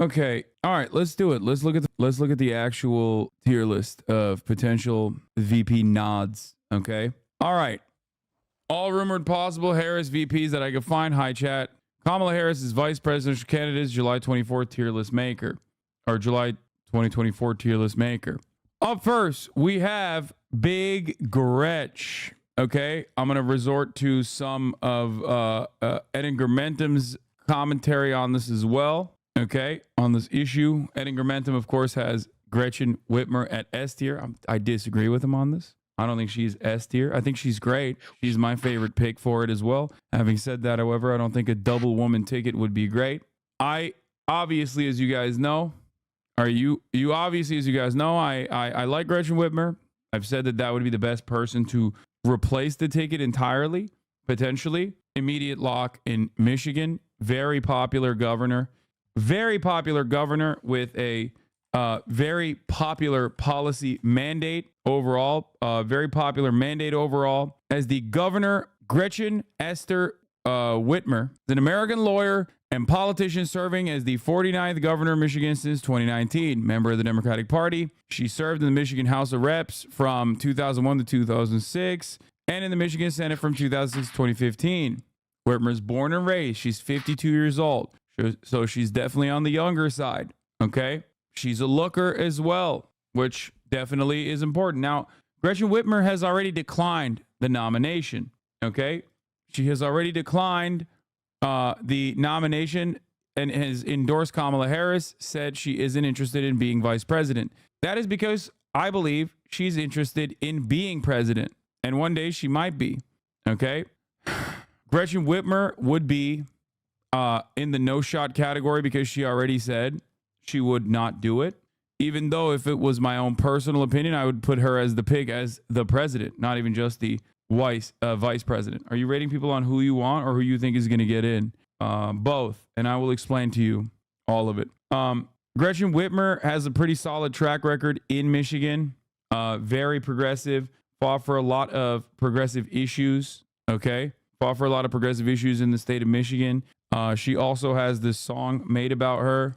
Okay. All right. Let's do it. Let's look at the actual tier list of potential VP nods. Okay. All right. All rumored possible Harris VPs that I could find. Hi, chat. Kamala Harris is vice presidential candidate, July 24th tier list maker, or July 2024 tier list maker. Up first, we have Big Gretch. Okay, I'm going to resort to some of Edgar Mentum's commentary on this as well. Okay, on this issue. Edgar Mentum, of course, has Gretchen Whitmer at S tier. I disagree with him on this. I don't think she's S tier. I think she's great. She's my favorite pick for it as well. Having said that, however, I don't think a double woman ticket would be great. I obviously, as you guys know, I like Gretchen Whitmer. I've said that would be the best person to replace the ticket entirely, potentially. Immediate lock in Michigan. Very popular governor with a very popular policy mandate overall. Very popular mandate overall. As the governor, Gretchen Esther Whitmer is an American lawyer and politician serving as the 49th governor of Michigan since 2019. Member of the Democratic Party. She served in the Michigan House of Reps from 2001 to 2006 and in the Michigan Senate from 2006 to 2015. Whitmer is born and raised. She's 52 years old. So she's definitely on the younger side. Okay. She's a looker as well, which definitely is important. Now, Gretchen Whitmer has already declined the nomination. Okay. She has already declined the nomination and has endorsed Kamala Harris, said she isn't interested in being vice president. That is because I believe she's interested in being president. And one day she might be. Okay. Gretchen Whitmer would be in the no shot category because she already said she would not do it. Even though if it was my own personal opinion, I would put her as the pick as the president, not even just the vice president. Are you rating people on who you want or who you think is going to get in? Both. And I will explain to you all of it. Gretchen Whitmer has a pretty solid track record in Michigan. Very progressive. Fought for a lot of progressive issues. Okay. Fought for a lot of progressive issues in the state of Michigan. She also has this song made about her.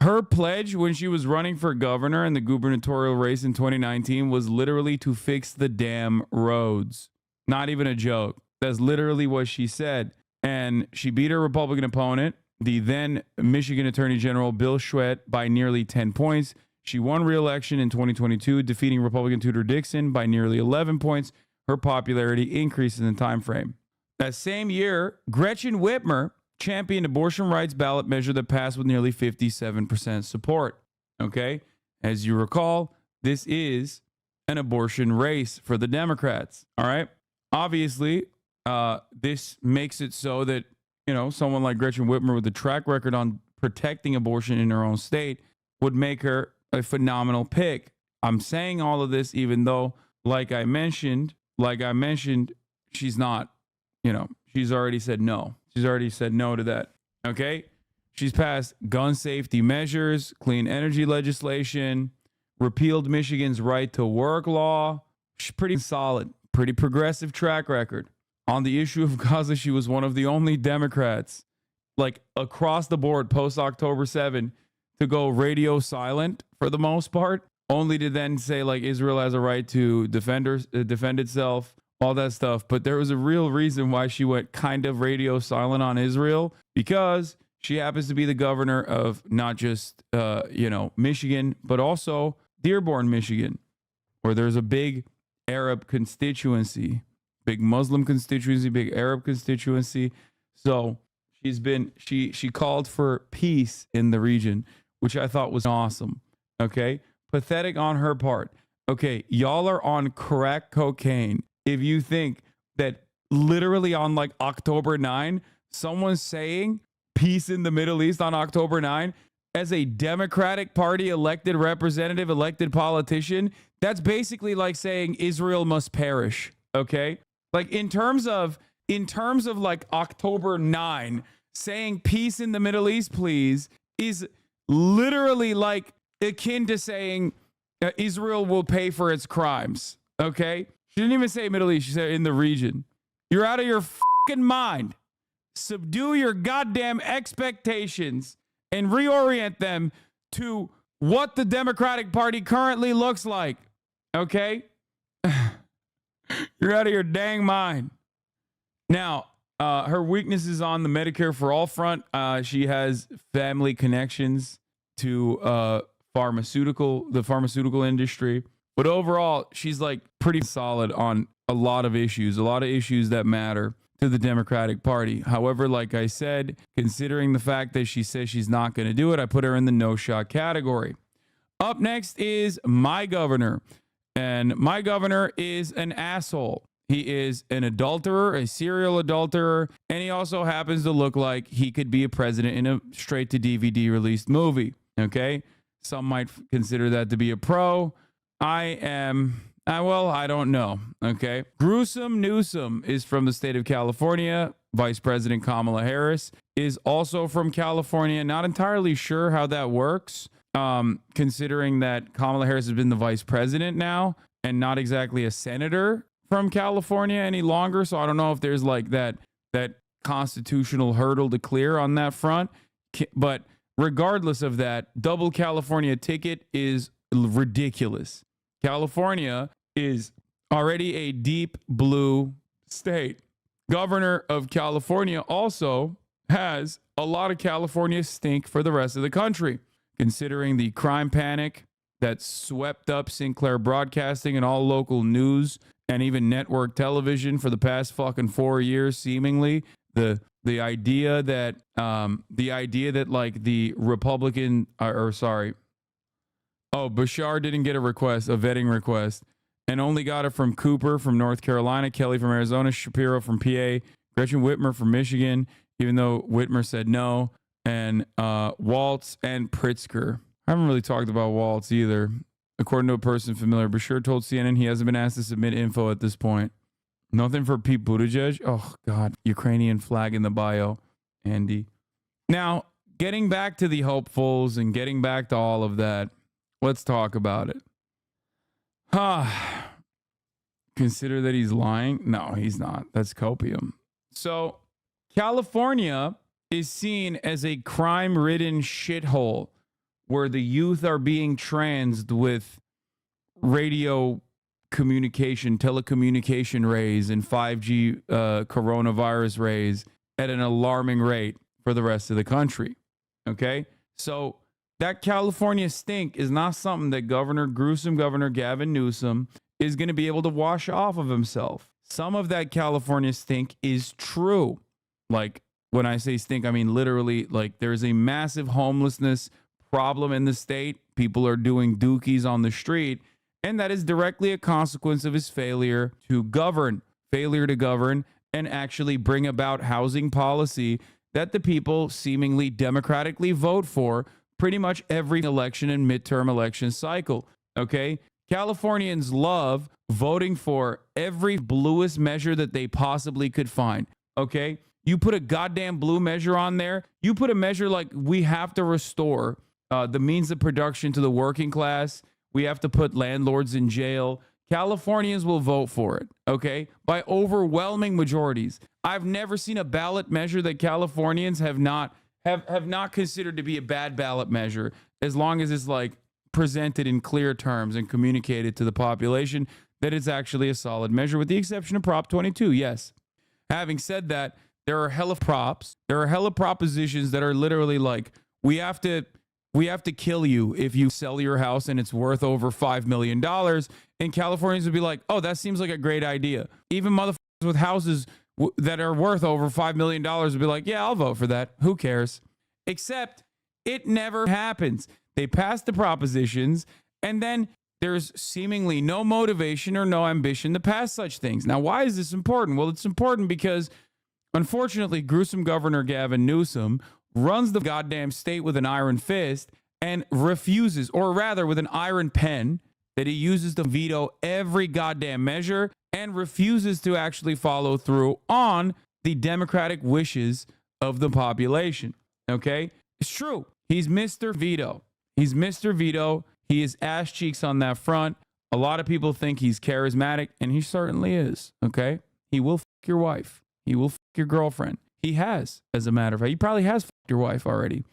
Her pledge when she was running for governor in the gubernatorial race in 2019 was literally to fix the damn roads. Not even a joke. That's literally what she said. And she beat her Republican opponent, the then Michigan Attorney General Bill Schwett, by nearly 10 points. She won re-election in 2022, defeating Republican Tudor Dixon by nearly 11 points. Her popularity increased in the time frame. That same year, Gretchen Whitmer championed abortion rights ballot measure that passed with nearly 57% support. Okay? As you recall, this is an abortion race for the Democrats. All right? Obviously, this makes it so that, someone like Gretchen Whitmer with a track record on protecting abortion in her own state would make her a phenomenal pick. I'm saying all of this even though, like I mentioned, she's not, she's already said no. She's already said no to that. Okay? She's passed gun safety measures, clean energy legislation, repealed Michigan's right to work law. She's pretty solid, pretty progressive track record. On the issue of Gaza, she was one of the only Democrats, like across the board post October 7, to go radio silent for the most part, only to then say like Israel has a right to defend itself, all that stuff. But there was a real reason why she went kind of radio silent on Israel, because she happens to be the governor of not just, Michigan, but also Dearborn, Michigan, where there's a big Arab constituency, big Muslim constituency, big Arab constituency. So she called for peace in the region, which I thought was awesome. Okay. Pathetic on her part. Okay. Y'all are on crack cocaine. If you think that literally on like October 9, someone's saying peace in the Middle East on October 9 as a Democratic Party elected representative, elected politician, that's basically like saying Israel must perish. Okay. Like in terms of like October 9, saying peace in the Middle East, please, is literally like akin to saying Israel will pay for its crimes. Okay. She didn't even say Middle East. She said in the region. You're out of your fucking mind subdue your goddamn expectations and reorient them to what the Democratic Party currently looks like. Okay? You're out of your dang mind. Now, her weakness is on the Medicare for All front. She has family connections to the pharmaceutical industry. But overall, she's like pretty solid on a lot of issues that matter to the Democratic Party. However, like I said, considering the fact that she says she's not going to do it, I put her in the no shot category. Up next is my governor. And my governor is an asshole. He is an adulterer, a serial adulterer, and he also happens to look like he could be a president in a straight-to-DVD released movie, okay? Some might consider that to be a pro. I don't know, okay? Gruesome Newsom is from the state of California. Vice President Kamala Harris is also from California. Not entirely sure how that works, considering that Kamala Harris has been the vice president now and not exactly a senator from California any longer. So I don't know if there's like that constitutional hurdle to clear on that front. But regardless of that, double California ticket is ridiculous. California is already a deep blue state. Governor of California also has a lot of California stink for the rest of the country, considering the crime panic that swept up Sinclair Broadcasting and all local news and even network television for the past fucking 4 years, seemingly. The idea that like the Republican Bashar didn't get a vetting request, and only got it from Cooper from North Carolina, Kelly from Arizona, Shapiro from PA, Gretchen Whitmer from Michigan, even though Whitmer said no, and Waltz and Pritzker. I haven't really talked about Waltz either. According to a person familiar, Bashir told CNN he hasn't been asked to submit info at this point. Nothing for Pete Buttigieg? Oh, God. Ukrainian flag in the bio, Andy. Now, getting back to the hopefuls and getting back to all of that, let's talk about it. Consider that he's lying? No, he's not. That's copium. So, California is seen as a crime-ridden shithole where the youth are being transed with radio communication, telecommunication rays, and 5G coronavirus rays at an alarming rate for the rest of the country. Okay? So that California stink is not something that Governor Gavin Newsom is going to be able to wash off of himself. Some of that California stink is true. Like, when I say stink, I mean literally, like, there's a massive homelessness problem in the state. People are doing dookies on the street, and that is directly a consequence of his failure to govern and actually bring about housing policy that the people seemingly democratically vote for pretty much every election and midterm election cycle. Okay? Californians love voting for every bluest measure that they possibly could find. Okay? You put a goddamn blue measure on there. You put a measure like we have to restore the means of production to the working class. We have to put landlords in jail. Californians will vote for it, okay? By overwhelming majorities. I've never seen a ballot measure that Californians have not considered to be a bad ballot measure, as long as it's like presented in clear terms and communicated to the population that it's actually a solid measure, with the exception of Prop 22, yes. Having said that, there are hella propositions that are literally like, we have to kill you if you sell your house and it's worth over $5 million. And Californians would be like, oh, that seems like a great idea. Even motherfuckers with houses that are worth over $5 million would be like, yeah, I'll vote for that. Who cares? Except it never happens. They pass the propositions, and then there's seemingly no motivation or no ambition to pass such things. Now, why is this important? Well, it's important because, unfortunately, gruesome Governor Gavin Newsom runs the goddamn state with an iron fist and refuses, or rather with an iron pen that he uses to veto every goddamn measure, and refuses to actually follow through on the democratic wishes of the population. Okay? It's true. He's Mr. Veto. He's Mr. Veto. He is ass cheeks on that front. A lot of people think he's charismatic, and he certainly is. Okay? He will fuck your wife. He will fuck your girlfriend. He has, as a matter of fact. He probably has fucked your wife already.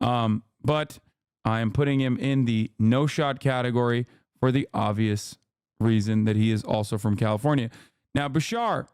But I am putting him in the no shot category for the obvious reason that he is also from California. Now, Bashar,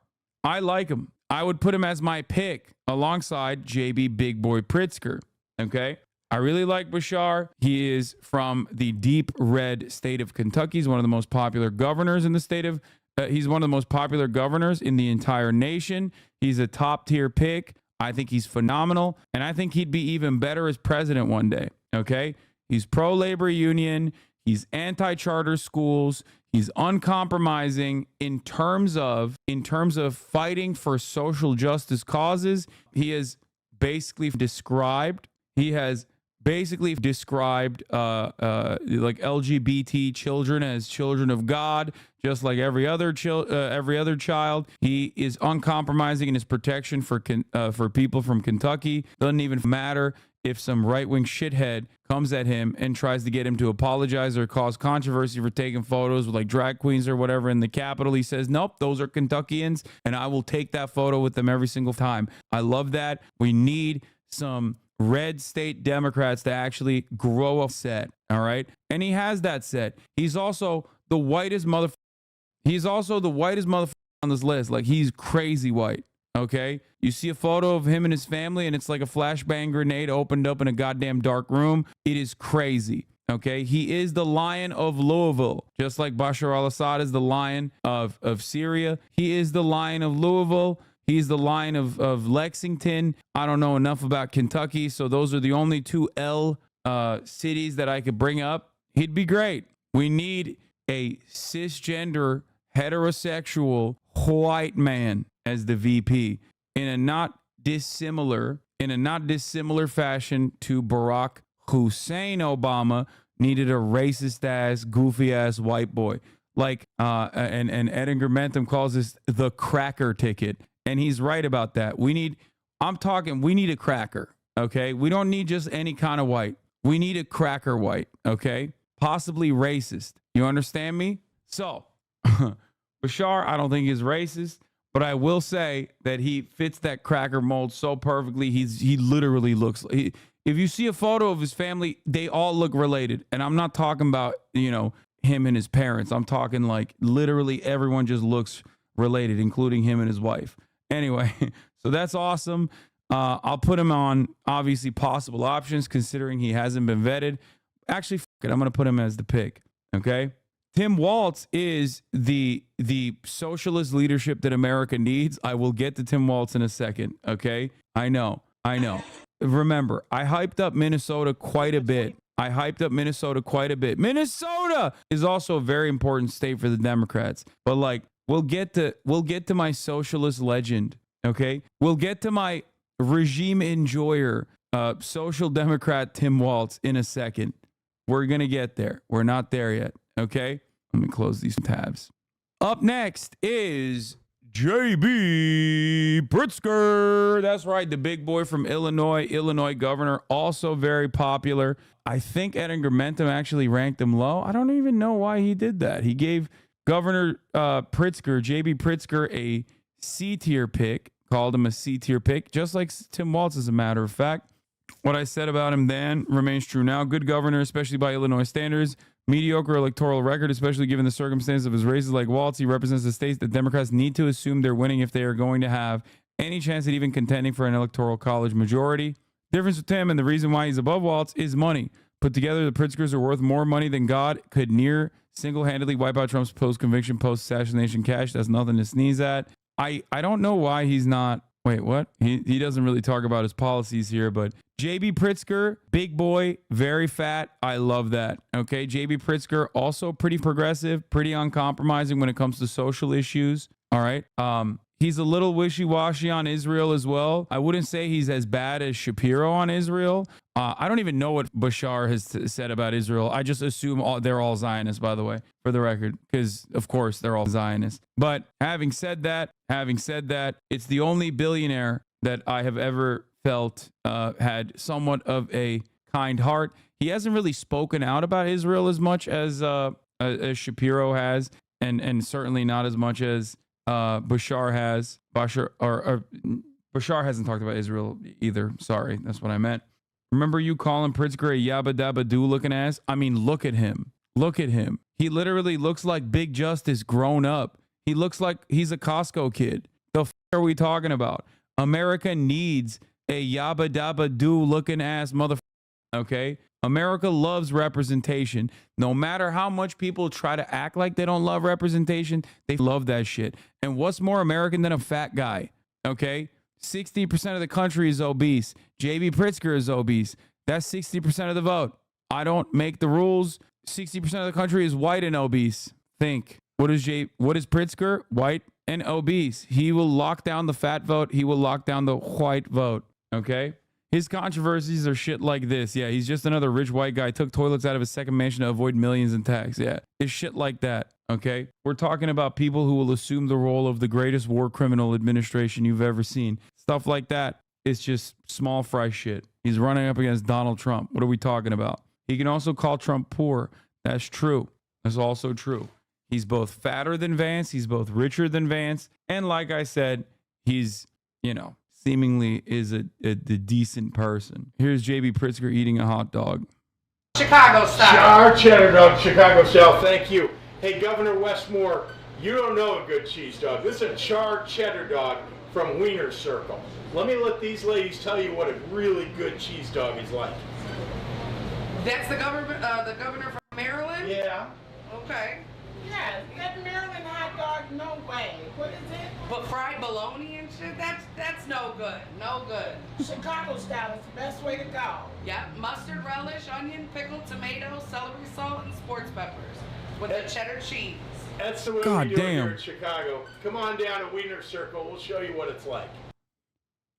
I like him. I would put him as my pick alongside JB Big Boy Pritzker. Okay. I really like Bashar. He is from the deep red state of Kentucky. He's one of the most popular governors in the state of, he's one of the most popular governors in the entire nation. He's a top tier pick. I think he's phenomenal. And I think he'd be even better as president one day. Okay. He's pro labor union. He's anti-charter schools. He's uncompromising in terms of fighting for social justice causes. He has basically described like LGBT children as children of God, just like every other child. He is uncompromising in his protection for people from Kentucky. Doesn't even matter if some right-wing shithead comes at him and tries to get him to apologize or cause controversy for taking photos with like drag queens or whatever in the Capitol. He says, nope, those are Kentuckians, and I will take that photo with them every single time. I love that. We need some red state Democrats to actually grow a set, all right? And he has that set. He's also the whitest motherfucker. On this list. Like, he's crazy white, okay? You see a photo of him and his family, and it's like a flashbang grenade opened up in a goddamn dark room. It is crazy, okay? He is the lion of Louisville, just like Bashar al-Assad is the lion of Syria. He is the lion of Louisville. He's the lion of Lexington. I don't know enough about Kentucky, so those are the only two L cities that I could bring up. He'd be great. We need a cisgender, heterosexual, white man as the VP in a not dissimilar fashion to Barack Hussein Obama needed a racist ass, goofy ass white boy. Like and Edinger Mentham calls this the cracker ticket. And he's right about that. We need a cracker, okay? We don't need just any kind of white. We need a cracker white, okay? Possibly racist. You understand me? So, Bashar, I don't think he's racist, but I will say that he fits that cracker mold so perfectly. He literally looks like, if you see a photo of his family, they all look related. And I'm not talking about, him and his parents. I'm talking like literally everyone just looks related, including him and his wife. Anyway, so that's awesome. I'll put him on, obviously, possible options, considering he hasn't been vetted. Actually, fuck it, I'm going to put him as the pick, okay? Tim Walz is the socialist leadership that America needs. I will get to Tim Walz in a second, okay? I know. Remember, I hyped up Minnesota quite a bit. Minnesota is also a very important state for the Democrats. But like, we'll get to my socialist legend, okay? We'll get to my regime enjoyer, social democrat Tim Walz in a second. We're going to get there. We're not there yet, okay? Let me close these tabs. Up next is JB Pritzker. That's right, the big boy from Illinois governor, also very popular. I think Edinger Mentham actually ranked him low. I don't even know why he did that. He gave Governor Pritzker, JB Pritzker, a C-tier pick, called him a C-tier pick, just like Tim Walz, as a matter of fact. What I said about him then remains true now. Good governor, especially by Illinois standards. Mediocre electoral record, especially given the circumstances of his races like Walz. He represents the states that Democrats need to assume they're winning if they are going to have any chance at even contending for an electoral college majority. Difference with Tim and the reason why he's above Walz is money. Put together, the Pritzkers are worth more money than God could near single-handedly wipe out Trump's post-conviction, post-assassination cash. That's nothing to sneeze at. I don't know why he's not. Wait, what? He doesn't really talk about his policies here, but JB Pritzker, big boy, very fat. I love that. Okay, JB Pritzker, also pretty progressive, pretty uncompromising when it comes to social issues. All right. He's a little wishy-washy on Israel as well. I wouldn't say he's as bad as Shapiro on Israel. I don't even know what Bashar has said about Israel. I just assume they're all Zionists, by the way, for the record, because, of course, they're all Zionists. But having said that, it's the only billionaire that I have ever felt had somewhat of a kind heart. He hasn't really spoken out about Israel as much as Shapiro has, and certainly not as much as Bashar has. Bashar hasn't talked about Israel either. Sorry, that's what I meant. Remember you calling Pritzker a yabba dabba doo looking ass? I mean, look at him. Look at him. He literally looks like Big Justice grown up. He looks like he's a Costco kid. The f are we talking about? America needs a yabba dabba doo looking ass motherfucker. Okay? America loves representation. No matter how much people try to act like they don't love representation, they love that shit. And what's more American than a fat guy? Okay? 60% of the country is obese. JB Pritzker is obese. That's 60% of the vote. I don't make the rules. 60% of the country is white and obese. Think. What is Pritzker? White and obese. He will lock down the fat vote. He will lock down the white vote. Okay? His controversies are shit like this. Yeah, he's just another rich white guy. Took toilets out of his second mansion to avoid millions in tax. Yeah, it's shit like that. Okay? We're talking about people who will assume the role of the greatest war criminal administration you've ever seen. Stuff like that. It's just small fry shit. He's running up against Donald Trump. What are we talking about? He can also call Trump poor. That's true. That's also true. He's both fatter than Vance. He's both richer than Vance. And like I said, he's, seemingly is a decent person. Here's JB Pritzker eating a hot dog. Chicago style. Our cheddar dog, Chicago style. Thank you. Hey, Governor Westmore, you don't know a good cheese dog. This is a charred cheddar dog from Wiener Circle. Let me let these ladies tell you what a really good cheese dog is like. That's the governor from Maryland? Yeah. Okay. Yes, that Maryland hot dog, no way. What is it? But fried bologna and shit, that's no good. No good. Chicago style is the best way to go. Yep, mustard relish, onion, pickled tomato, celery salt, and sports peppers. With the cheddar cheese. That's the way God we do it damn. here in Chicago. Come on down to Wiener Circle. We'll show you what it's like.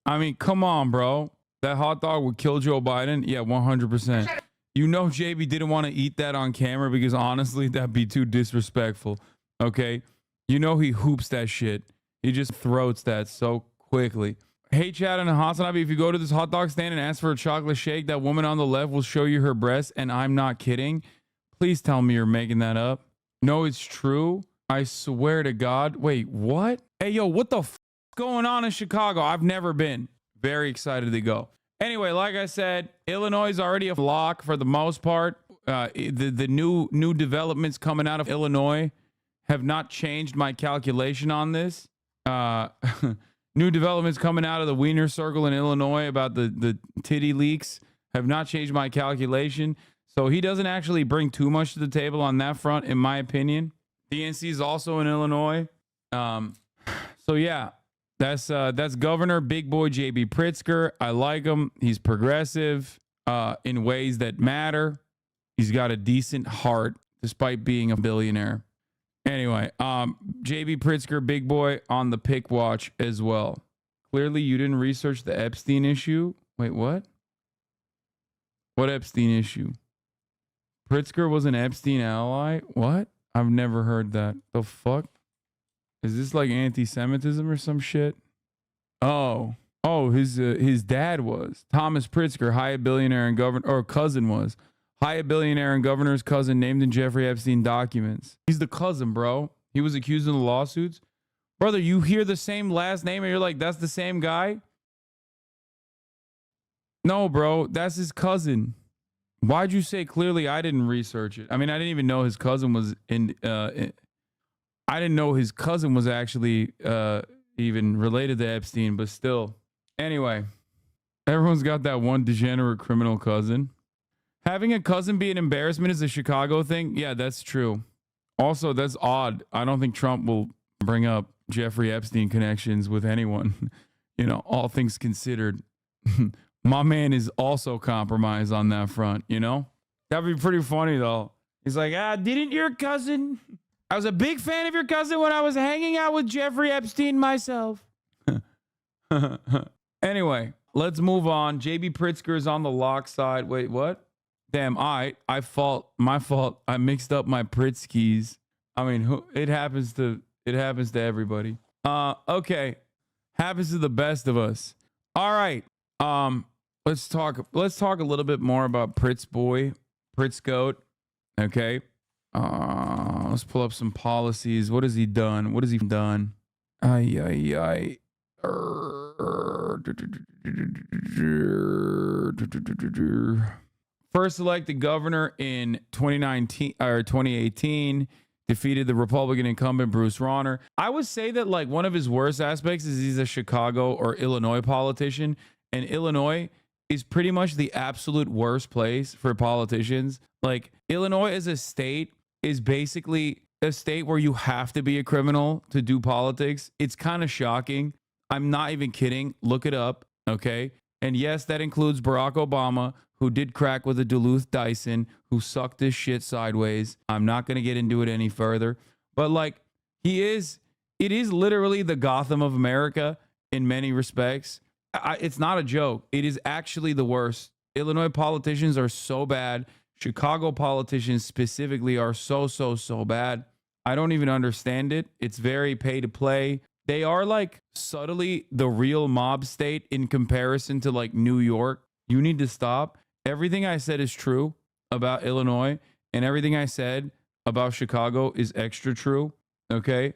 I mean, come on, bro. That hot dog would kill Joe Biden? Yeah, 100%. You know JB didn't want to eat that on camera because honestly, that'd be too disrespectful. Okay? You know he hoops that shit. He just throats that so quickly. Hey, Chad and HasanAbi, if you go to this hot dog stand and ask for a chocolate shake, that woman on the left will show you her breasts, and I'm not kidding. Please tell me you're making that up. No, it's true. I swear to God. Wait, what? Hey, yo, what the f going on in Chicago? I've never been. Very excited to go. Anyway, like I said, Illinois is already a lock for the most part. The new developments coming out of Illinois have not changed my calculation on this. New developments coming out of the Wiener Circle in Illinois about the titty leaks have not changed my calculation. So he doesn't actually bring too much to the table on that front, in my opinion. DNC is also in Illinois. So yeah. That's Governor Big Boy JB Pritzker. I like him. He's progressive in ways that matter. He's got a decent heart despite being a billionaire. Anyway, JB Pritzker, Big Boy on the pick watch as well. Clearly you didn't research the Epstein issue. Wait, what? What Epstein issue? Pritzker was an Epstein ally? What? I've never heard that. The fuck? Is this like anti-Semitism or some shit? Oh, his dad was Thomas Pritzker, Hyatt billionaire and governor, or cousin was Hyatt billionaire and governor's cousin named in Jeffrey Epstein documents. He's the cousin, bro. He was accused in the lawsuits. Brother, you hear the same last name and you're like, that's the same guy? No, bro, that's his cousin. Why'd you say clearly I didn't research it? I mean, I didn't even know his cousin was I didn't know his cousin was actually even related to Epstein, but still. Anyway, everyone's got that one degenerate criminal cousin. Having a cousin be an embarrassment is a Chicago thing. Yeah, that's true. Also, that's odd. I don't think Trump will bring up Jeffrey Epstein connections with anyone. All things considered. My man is also compromised on that front, That'd be pretty funny, though. He's like, didn't your cousin... I was a big fan of your cousin when I was hanging out with Jeffrey Epstein myself. Anyway, let's move on. JB Pritzker is on the lock side. Wait, what? Damn, my fault. I mixed up my Pritzkis. I mean, it happens to everybody. Okay. Happens to the best of us. All right. Let's talk a little bit more about Pritzgoat. Okay. Let's pull up some policies. What has he done? Ay. First elected governor in 2019 or 2018, defeated the Republican incumbent Bruce Rauner. I would say that like one of his worst aspects is he's a Chicago or Illinois politician, and Illinois is pretty much the absolute worst place for politicians. Like Illinois as a state is basically a state where you have to be a criminal to do politics. It's kind of shocking. I'm not even kidding. Look it up, okay? And yes, that includes Barack Obama, who did crack with a Duluth Dyson, who sucked his shit sideways. I'm not going to get into it any further. But like, it is literally the Gotham of America in many respects. It's not a joke. It is actually the worst. Illinois politicians are so bad. Chicago politicians specifically are so bad. I don't even understand it. It's very pay to play. They are like subtly the real mob state in comparison to like New York. You need to stop. Everything I said is true about Illinois, and everything I said about Chicago is extra true. Okay?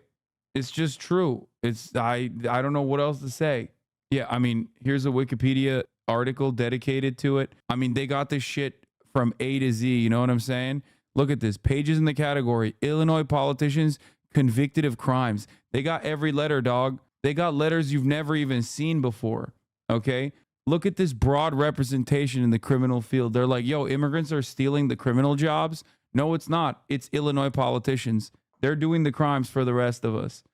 It's just true. I don't know what else to say. Yeah, I mean, here's a Wikipedia article dedicated to it. I mean, they got this shit from A to Z, you know what I'm saying? Look at this. Pages in the category. Illinois politicians convicted of crimes. They got every letter, dog. They got letters you've never even seen before. Okay? Look at this broad representation in the criminal field. They're like, yo, immigrants are stealing the criminal jobs. No, it's not. It's Illinois politicians. They're doing the crimes for the rest of us.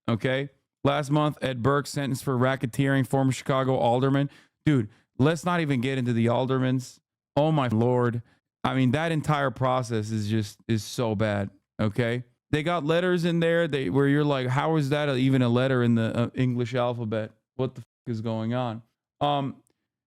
Okay? Last month, Ed Burke sentenced for racketeering, former Chicago alderman. Dude, let's not even get into the aldermans. Oh my Lord. I mean, that entire process is so bad. Okay? They got letters in there where you're like, how is that even a letter in the English alphabet? What the fuck is going on?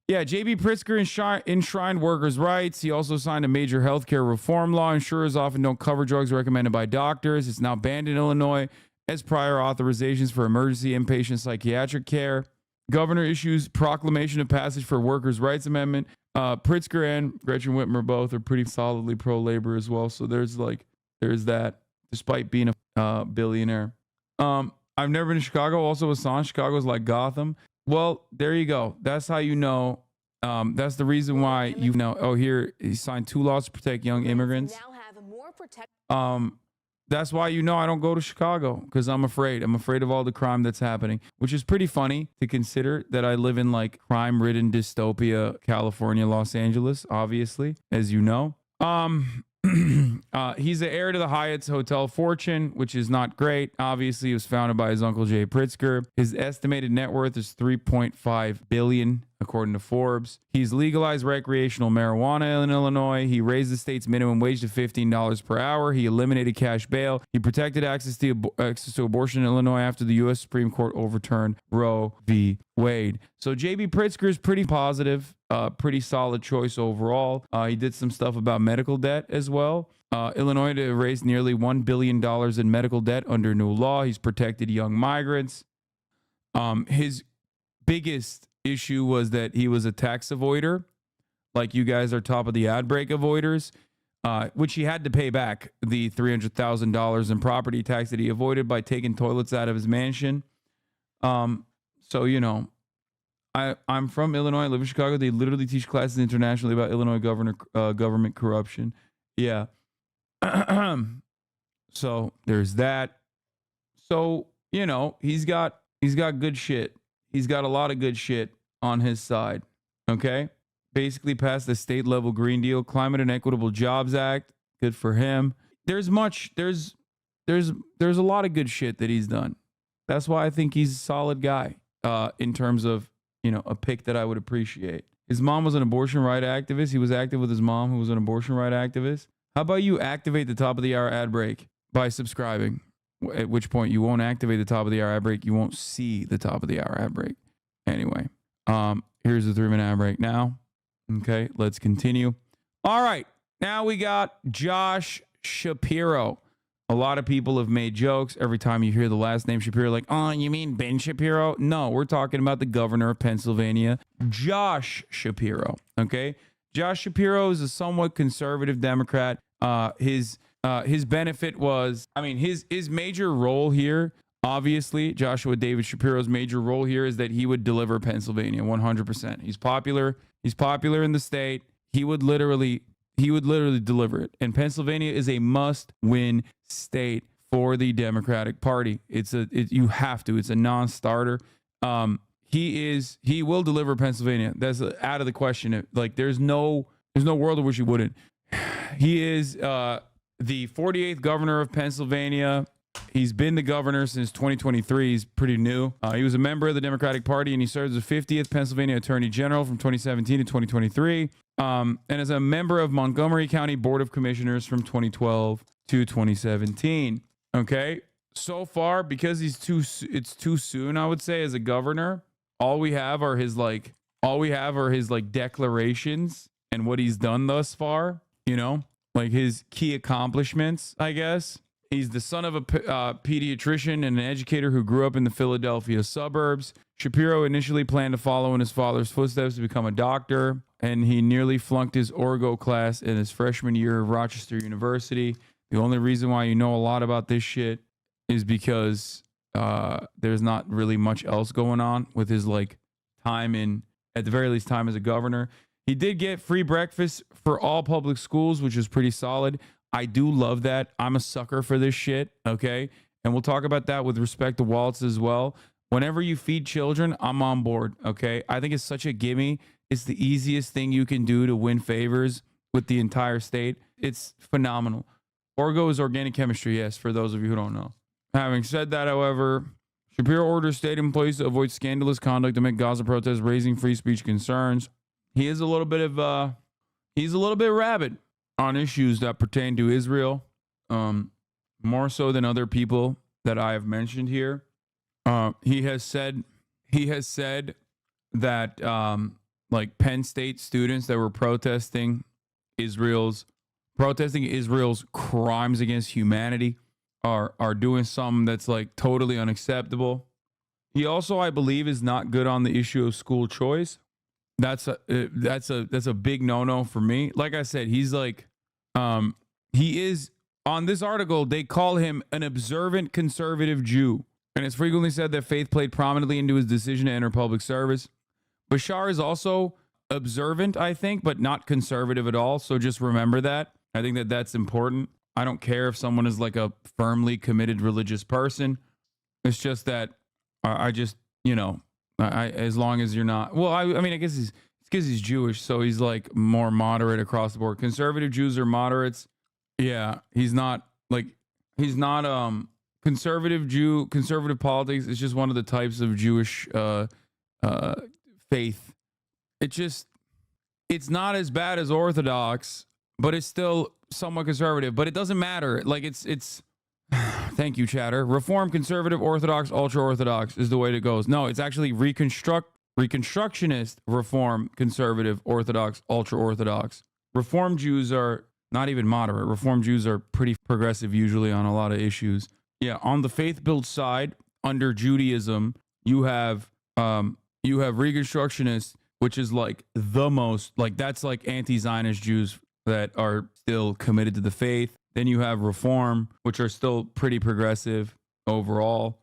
Yeah, J.B. Pritzker enshrined workers' rights. He also signed a major healthcare reform law. Insurers often don't cover drugs recommended by doctors. It's now banned in Illinois as prior authorizations for emergency inpatient psychiatric care. Governor issues proclamation of passage for workers' rights amendment. Pritzker and Gretchen Whitmer both are pretty solidly pro-labor as well. So there's that, despite being a billionaire. I've never been to Chicago. Also, Hasan, Chicago's like Gotham. Well, there you go. That's how you know. That's the reason why you know. Oh, here he signed 2 laws to protect young immigrants. That's why you know I don't go to Chicago, because I'm afraid. I'm afraid of all the crime that's happening, which is pretty funny to consider that I live in like crime-ridden dystopia, California, Los Angeles, obviously, as you know. He's the heir to the Hyatt's hotel fortune, which is not great. Obviously, it was founded by his uncle Jay Pritzker. His estimated net worth is $3.5 billion, according to Forbes. He's legalized recreational marijuana in Illinois. He raised the state's minimum wage to $15 per hour. He eliminated cash bail. He protected access to abortion in Illinois after the U.S. Supreme Court overturned Roe v. Wade. So J.B. Pritzker is pretty positive, pretty solid choice overall. He did some stuff about medical debt as well. Illinois raised nearly $1 billion in medical debt under new law. He's protected young migrants. His biggest issue was that he was a tax avoider. Like you guys are top of the ad break avoiders, which he had to pay back the $300,000 in property tax that he avoided by taking toilets out of his mansion. So, you know, I'm from Illinois. I live in Chicago. They literally teach classes internationally about Illinois government corruption. Yeah. So there's that. So, you know, he's got good shit. He's got a lot of good shit on his side. Okay. Basically passed the state level Green Deal, Climate and Equitable Jobs Act. Good for him. There's a lot of good shit that he's done. That's why I think he's a solid guy, in terms of, you know, a pick that I would appreciate. His mom was an abortion right activist. He was active with his mom, who was an abortion right activist. How about you activate the top of the hour ad break by subscribing? At which point you won't activate the top of the hour ad break. You won't see the top of the hour ad break. Anyway, here's the 3-minute ad break now. Okay, let's continue. All right, now we got Josh Shapiro. A lot of people have made jokes every time you hear the last name Shapiro, like, oh, you mean Ben Shapiro? No, we're talking about the governor of Pennsylvania, Josh Shapiro. Okay, Josh Shapiro is a somewhat conservative Democrat. His benefit was, I mean, his major role here Obviously, Joshua David Shapiro's major role here is that he would deliver Pennsylvania 100%. He's popular. He's popular in the state. He would literally deliver it. And Pennsylvania is a must-win state for the Democratic Party. You have to. It's a non-starter. He will deliver Pennsylvania. That's out of the question. Like there's no world in which he wouldn't. He is the 48th governor of Pennsylvania. He's been the governor since 2023. He's pretty new. He was a member of the Democratic Party, and he served as the 50th Pennsylvania Attorney General from 2017 to 2023, and as a member of Montgomery County Board of Commissioners from 2012 to 2017. Okay, so far, because it's too soon, I would say, as a governor. All we have are his declarations and what he's done thus far. You know, like his key accomplishments, I guess. He's the son of a pediatrician and an educator who grew up in the Philadelphia suburbs. Shapiro initially planned to follow in his father's footsteps to become a doctor, and he nearly flunked his Orgo class in his freshman year of Rochester University. The only reason why you know a lot about this shit is because there's not really much else going on with his time at the very least time as a governor. He did get free breakfast for all public schools, which is pretty solid. I do love that. I'm a sucker for this shit, okay? And we'll talk about that with respect to wallets as well. Whenever you feed children, I'm on board, okay? I think it's such a gimme. It's the easiest thing you can do to win favors with the entire state. It's phenomenal. Orgo is organic chemistry, yes, for those of you who don't know. Having said that, however, Shapiro orders state employees to avoid scandalous conduct amid Gaza protests, raising free speech concerns. He is a little bit rabid on issues that pertain to Israel, more so than other people that I have mentioned here. He has said that Penn State students that were protesting Israel's crimes against humanity are doing something that's totally unacceptable. He also, I believe, is not good on the issue of school choice. That's a big no-no for me. Like I said, he's he is on this article. They call him an observant conservative Jew, and it's frequently said that faith played prominently into his decision to enter public service. Bashar is also observant, I think, but not conservative at all. So just remember that. I think that that's important. I don't care if someone is a firmly committed religious person. It's just that I just, as long as you're not, well, I mean, I guess it's because he's Jewish, so he's more moderate across the board. Conservative Jews are moderates. Yeah, he's not conservative politics is just one of the types of Jewish faith. It's not as bad as Orthodox, but it's still somewhat conservative. But it doesn't matter. It's thank you, chatter. Reform, conservative, Orthodox, ultra-Orthodox is the way it goes. No, it's actually Reconstructionist, Reform, conservative, Orthodox, ultra-Orthodox. Reform Jews are not even moderate. Reform Jews are pretty progressive usually on a lot of issues. Yeah, on the faith-built side, under Judaism, you have Reconstructionists, which is the most, that's anti-Zionist Jews that are still committed to the faith. Then you have Reform, which are still pretty progressive overall,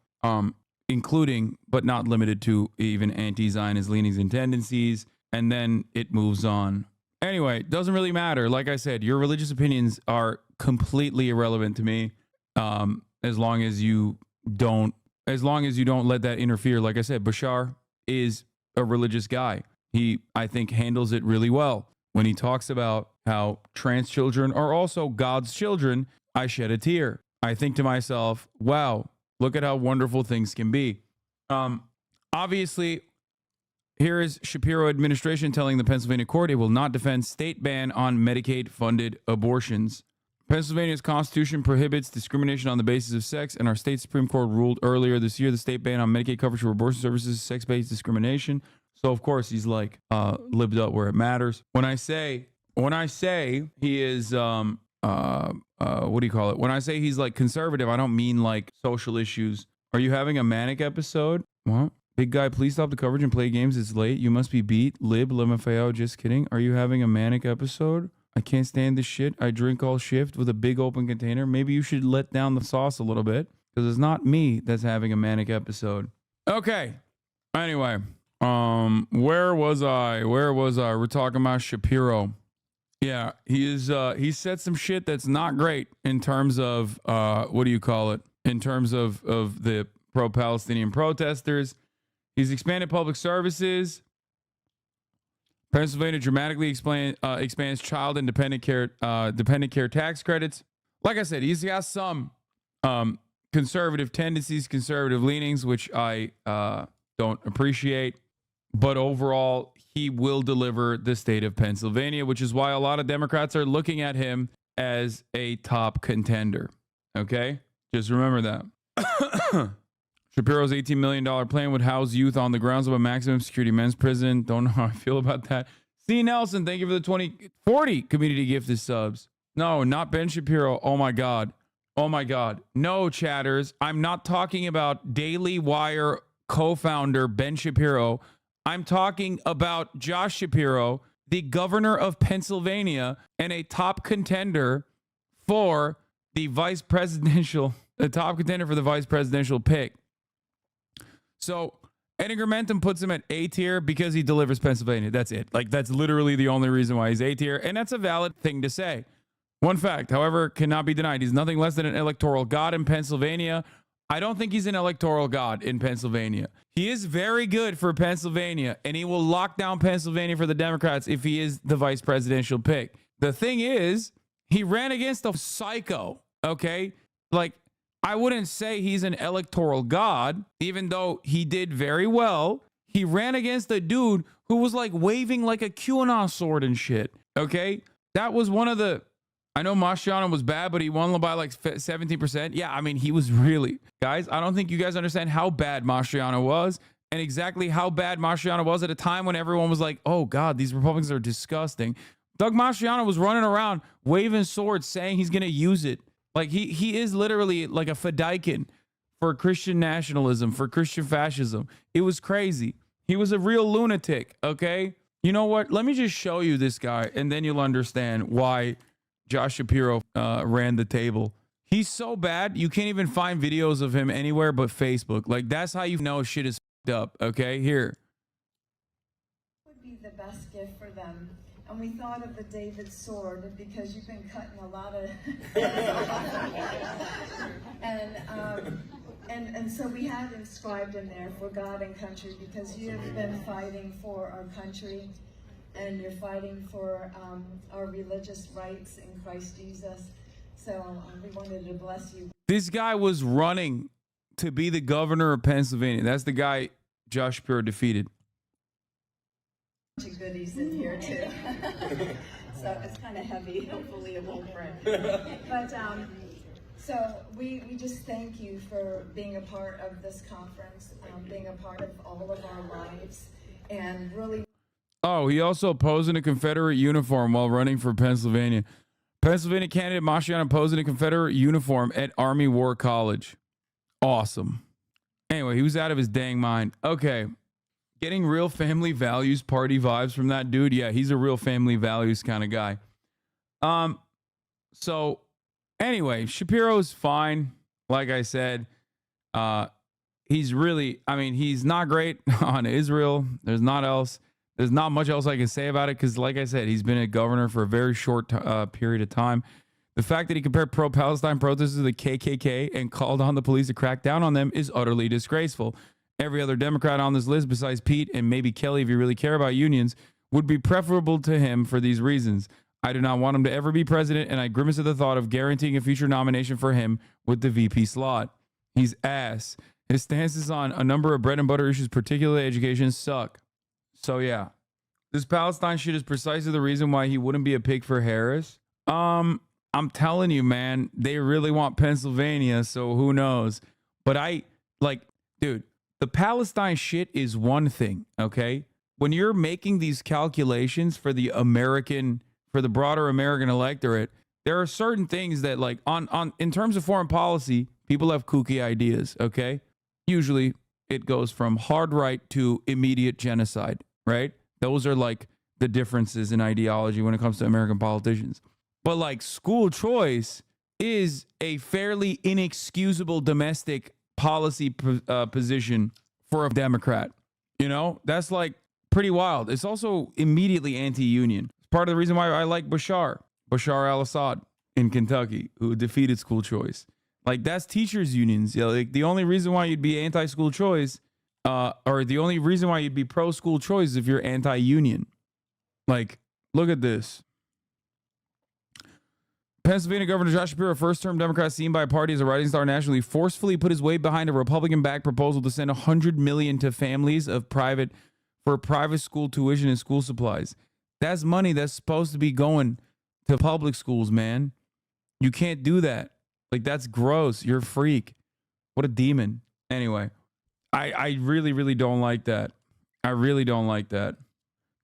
including, but not limited to, even anti-Zionist leanings and tendencies. And then it moves on. Anyway, it doesn't really matter. Like I said, your religious opinions are completely irrelevant to me, as long as you don't let that interfere. Like I said, Bashar is a religious guy. He, I think, handles it really well. When he talks about how trans children are also God's children, I shed a tear. I think to myself, wow, look at how wonderful things can be. Obviously, here is Shapiro administration telling the Pennsylvania court it will not defend state ban on Medicaid-funded abortions. Pennsylvania's constitution prohibits discrimination on the basis of sex, and our state Supreme Court ruled earlier this year the state ban on Medicaid coverage for abortion services is sex-based discrimination. So of course he's lived up where it matters. When I say he is what do you call it? When I say he's conservative, I don't mean social issues. Are you having a manic episode? What? Big guy, please stop the coverage and play games. It's late. You must be beat. LMFAO, just kidding. Are you having a manic episode? I can't stand this shit. I drink all shift with a big open container. Maybe you should let down the sauce a little bit. because it's not me that's having a manic episode. Okay. Anyway, where was I? We're talking about Shapiro. Yeah, he said some shit that's not great in terms of what do you call it? In terms of the pro-Palestinian protesters. He's expanded public services. Pennsylvania dramatically expands child and dependent care tax credits. Like I said, he's got some conservative tendencies, conservative leanings, which I don't appreciate. But overall, he will deliver the state of Pennsylvania, which is why a lot of Democrats are looking at him as a top contender. Okay? Just remember that. Shapiro's $18 million plan would house youth on the grounds of a maximum security men's prison. Don't know how I feel about that. C. Nelson, thank you for the 40 community gifted subs. No, not Ben Shapiro. Oh my God. Oh my God. No, chatters. I'm not talking about Daily Wire co-founder Ben Shapiro. I'm talking about Josh Shapiro, the governor of Pennsylvania and a top contender for the vice presidential pick. So Edingermentum puts him at A tier because he delivers Pennsylvania. That's it. Like, that's literally the only reason why he's A tier. And that's a valid thing to say. One fact, however, cannot be denied. He's nothing less than an electoral god in Pennsylvania. I don't think he's an electoral god in Pennsylvania. He is very good for Pennsylvania, and he will lock down Pennsylvania for the Democrats if he is the vice presidential pick. The thing is, he ran against a psycho, okay? Like, I wouldn't say he's an electoral god, even though he did very well. He ran against a dude who was like waving like a QAnon sword and shit, okay? That was one of the... I know Mastriano was bad, but he won by like 17%. Yeah, I mean, he was really... Guys, I don't think you guys understand how bad Mastriano was and exactly how bad Mastriano was at a time when everyone was like, oh, God, these Republicans are disgusting. Doug Mastriano was running around waving swords saying he's going to use it. Like, he is literally like a fedaykin for Christian nationalism, for Christian fascism. It was crazy. He was a real lunatic, okay? You know what? Let me just show you this guy, and then you'll understand why Josh Shapiro ran the table. He's so bad, you can't even find videos of him anywhere but Facebook. Like, that's how you know shit is f***ed up, okay? Here. Would be the best gift for them. And we thought of the David sword because you've been cutting a lot of... and so we had inscribed in there for God and country because you have been fighting for our country and you're fighting for our religious rights in Christ Jesus. So we wanted to bless you. This guy was running to be the governor of Pennsylvania. That's the guy Josh Shapiro defeated. Goodies in here too. So it's kind of heavy. Hopefully it won't break. But so we just thank you for being a part of this conference, being a part of all of our lives, and really. Oh, he also posed in a Confederate uniform while running for Pennsylvania. Pennsylvania candidate Mastriano posed in a Confederate uniform at Army War College. Awesome. Anyway, he was out of his dang mind. Okay. Getting real family values party vibes from that dude. Yeah, he's a real family values kind of guy. So anyway, Shapiro's fine. Like I said, he's really, I mean, he's not great on Israel. There's not much else I can say about it because, like I said, he's been a governor for a very short period of time. The fact that he compared pro-Palestine protesters to the KKK and called on the police to crack down on them is utterly disgraceful. Every other Democrat on this list besides Pete and maybe Kelly, if you really care about unions, would be preferable to him for these reasons. I do not want him to ever be president, and I grimace at the thought of guaranteeing a future nomination for him with the VP slot. He's ass. His stances on a number of bread and butter issues, particularly education, suck. So yeah, this Palestine shit is precisely the reason why he wouldn't be a pick for Harris. I'm telling you, man, they really want Pennsylvania, so who knows? But dude, the Palestine shit is one thing, okay? When you're making these calculations for the broader American electorate, there are certain things that, like, in terms of foreign policy, people have kooky ideas, okay? Usually it goes from hard right to immediate genocide, right? Those are like the differences in ideology when it comes to American politicians. But like school choice is a fairly inexcusable domestic policy position for a Democrat. You know, that's like pretty wild. It's also immediately anti-union. It's part of the reason why I like Bashar al-Assad in Kentucky, who defeated school choice. Like, that's teachers unions. You know, like, the only reason why you'd be anti-school choice, or the only reason why you'd be pro-school choice is if you're anti-union. Like, look at this. Pennsylvania Governor Josh Shapiro, first-term Democrat seen by a party as a rising star nationally, forcefully put his weight behind a Republican-backed proposal to send $100 million to families for private school tuition and school supplies. That's money that's supposed to be going to public schools, man. You can't do that. Like, that's gross. You're a freak. What a demon. Anyway, I really, really don't like that. I really don't like that.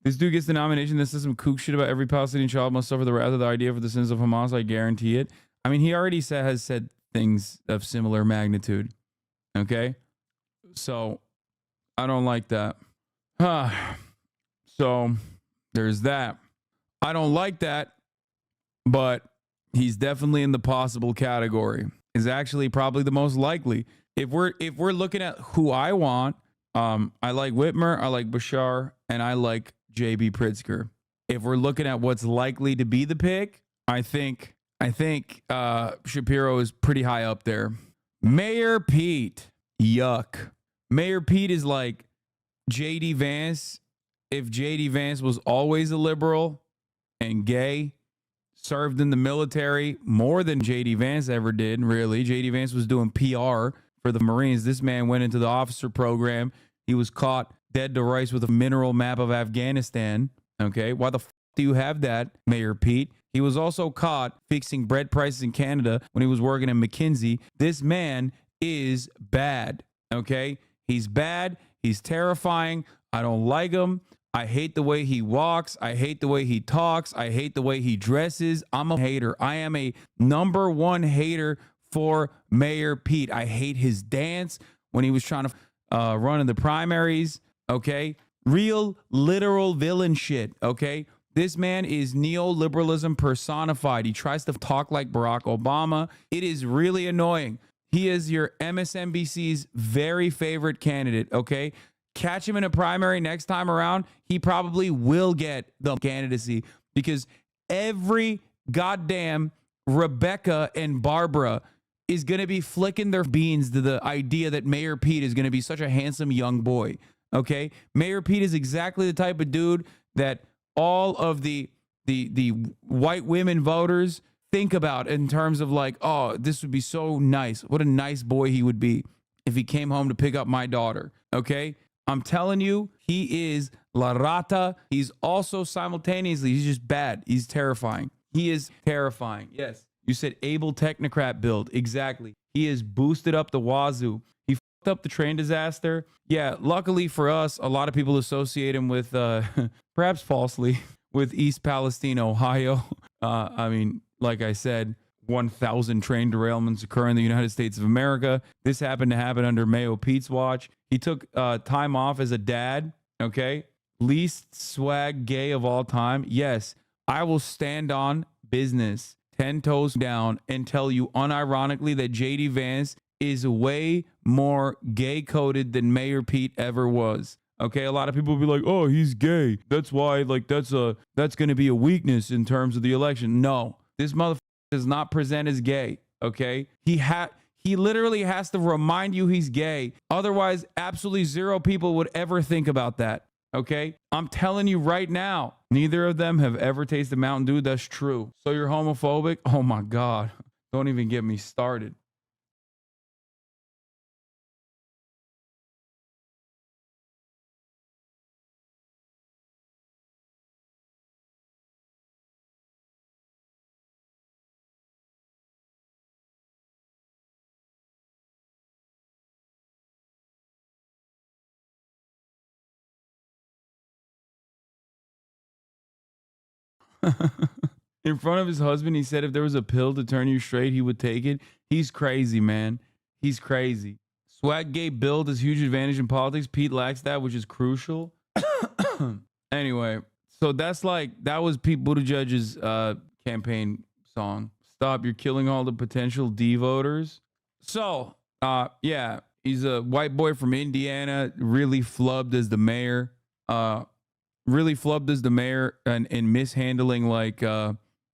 This dude gets the nomination that says some kook shit about every Palestinian child must suffer the wrath of the idea for the sins of Hamas. I guarantee it. I mean, he already has said things of similar magnitude. Okay? So, I don't like that. So, there's that. I don't like that, but he's definitely in the possible category. Is actually probably the most likely. If we're looking at who I want, I like Whitmer, I like Bashar, and I like JB Pritzker. If we're looking at what's likely to be the pick, I think Shapiro is pretty high up there. Mayor Pete, yuck. Mayor Pete is like JD Vance. If JD Vance was always a liberal and gay, served in the military more than JD Vance ever did, really. JD Vance was doing PR for the Marines. This man went into the officer program. He was caught dead to rights with a mineral map of Afghanistan. Okay, why the do you have that, Mayor Pete? He was also caught fixing bread prices in Canada when he was working in McKinsey. This man is bad. Okay, he's bad. He's terrifying. I don't like him. I hate the way he walks. I hate the way he talks. I hate the way he dresses. I'm a hater. I am a #1 hater for Mayor Pete. I hate his dance when he was trying to run in the primaries. Okay. Real literal villain shit. Okay. This man is neoliberalism personified. He tries to talk like Barack Obama. It is really annoying. He is your MSNBC's very favorite candidate. Okay. Catch him in a primary next time around. He probably will get the candidacy because every goddamn Rebecca and Barbara is going to be flicking their beans to the idea that Mayor Pete is going to be such a handsome young boy. Okay. Mayor Pete is exactly the type of dude that all of the white women voters think about in terms of like, oh, this would be so nice. What a nice boy he would be if he came home to pick up my daughter. Okay. I'm telling you, he is La Rata. He's also simultaneously, he's just bad. He's terrifying. He is terrifying. Yes. You said able technocrat build. Exactly. He is boosted up the wazoo. He fucked up the train disaster. Yeah. Luckily for us, a lot of people associate him with, perhaps falsely, with East Palestine, Ohio. I mean, like I said, 1,000 train derailments occur in the United States of America. This happened to happen under Mayo Pete's watch. He took time off as a dad. Okay. Least swag gay of all time. Yes, I will stand on business 10 toes down and tell you unironically that JD Vance is way more gay coded than Mayor Pete ever was. Okay. A lot of people will be like, oh, he's gay. That's why, like, that's going to be a weakness in terms of the election. No, this motherfucker does not present as gay. Okay. He literally has to remind you he's gay. Otherwise, absolutely zero people would ever think about that. Okay. I'm telling you right now, neither of them have ever tasted Mountain Dew. That's true. So you're homophobic? Oh my God. Don't even get me started. In front of his husband, he said if there was a pill to turn you straight, he would take it. He's crazy, man. He's crazy. Swag gay build is huge advantage in politics. Pete lacks that, which is crucial. Anyway, so that was Pete Buttigieg's campaign song. Stop, you're killing all the potential D voters. So, yeah, he's a white boy from Indiana, really flubbed as the mayor. Really flubbed as the mayor and mishandling like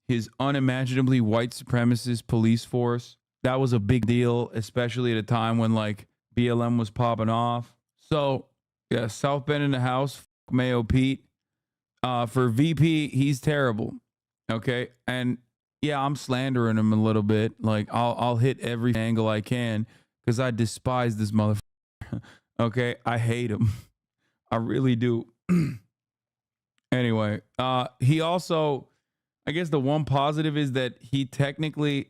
his unimaginably white supremacist police force. That was a big deal, especially at a time when like BLM was popping off. So, yeah, South Bend in the house, Mayo Pete. For VP, he's terrible. Okay. And yeah, I'm slandering him a little bit. Like I'll hit every angle I can because I despise this motherfucker. Okay. I hate him. I really do. Anyway, he also, I guess the one positive is that he technically